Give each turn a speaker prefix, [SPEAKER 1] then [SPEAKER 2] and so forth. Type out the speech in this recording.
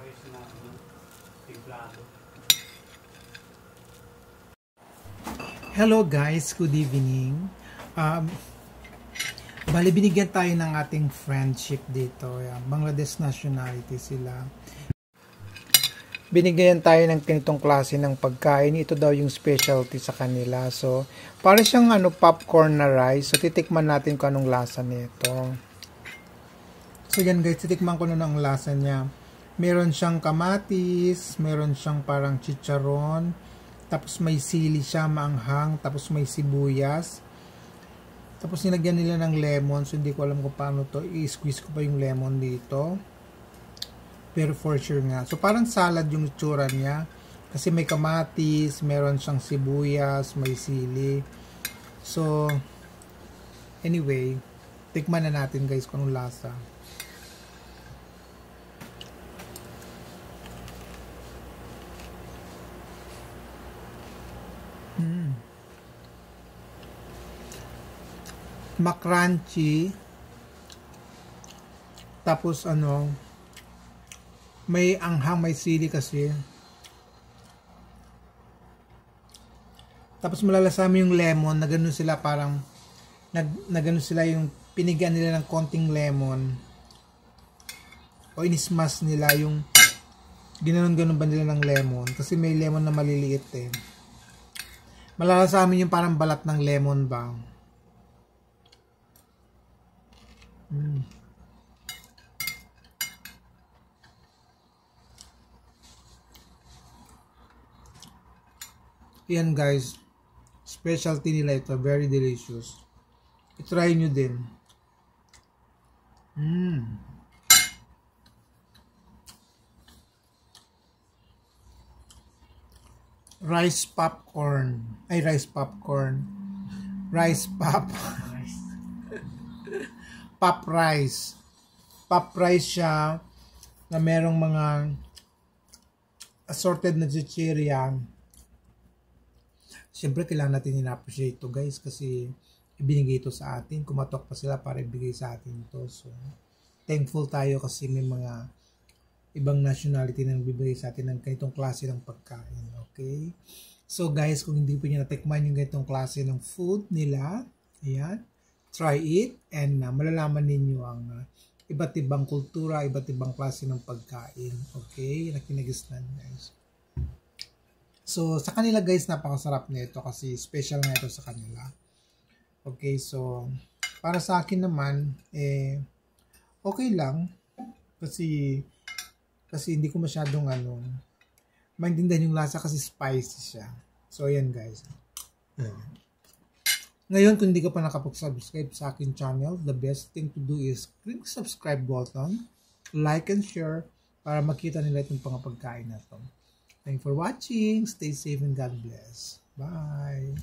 [SPEAKER 1] rice na templado.
[SPEAKER 2] Hello guys, good evening. Bali binigyan tayo ng ating friendship dito. Bangladesh nationality sila. Binigyan tayo ng ganitong klase ng pagkain. Ito daw yung specialty sa kanila. So, para siyang popcorn na rice. So, titikman natin kung anong lasa nito. So, yan guys, titikman ko na ang lasa niya. Meron siyang kamatis, meron siyang parang chicharon, tapos may sili siya, maanghang, tapos may sibuyas. Tapos nilagyan nila ng lemon, so hindi ko alam kung paano to. I-squeeze ko pa yung lemon dito. Pero for sure nga. So parang salad yung itsura niya. Kasi may kamatis, meron siyang sibuyas, may sili. So, anyway, tikman na natin guys kung anong lasa. Makrunchy. Tapos may anghang, may sili kasi. Tapos malalasama yung lemon, na ganun sila parang na ganun sila yung pinigyan nila ng konting lemon. O inismas nila yung ginanon-ganon ba nila ng lemon kasi may lemon na maliliit eh. Malalasama yung parang balat ng lemon ba. Yan guys, specialty nila ito, very delicious. I-try nyo din. Rice popcorn. Ay, rice popcorn. Rice pop. Pop rice. Pop rice siya na merong mga assorted na chichirya. Siyempre, kailangan natin in-appreciate ito guys kasi ibinigay ito sa atin. Kumatok pa sila para ibigay sa atin ito. So, thankful tayo kasi may mga ibang nationality na nagbibigay sa atin ng ganitong klase ng pagkain. Okay? So guys, kung hindi po nyo natikman yung ganitong klase ng food nila, ayan, try it and malalaman ninyo ang iba't ibang kultura, iba't ibang klase ng pagkain. Okay? Nakinagisnan guys. So, sa kanila guys, napakasarap na ito kasi special na ito sa kanila. Okay, so, para sa akin naman, okay lang. Kasi hindi ko masyadong maintindihan yung lasa kasi spicy siya. So, ayan guys. Ngayon, kung hindi ka pa nakapag-subscribe sa akin channel, the best thing to do is click subscribe button, like and share para makita nila itong pagkain na ito. Thanks for watching. Stay safe and God bless. Bye.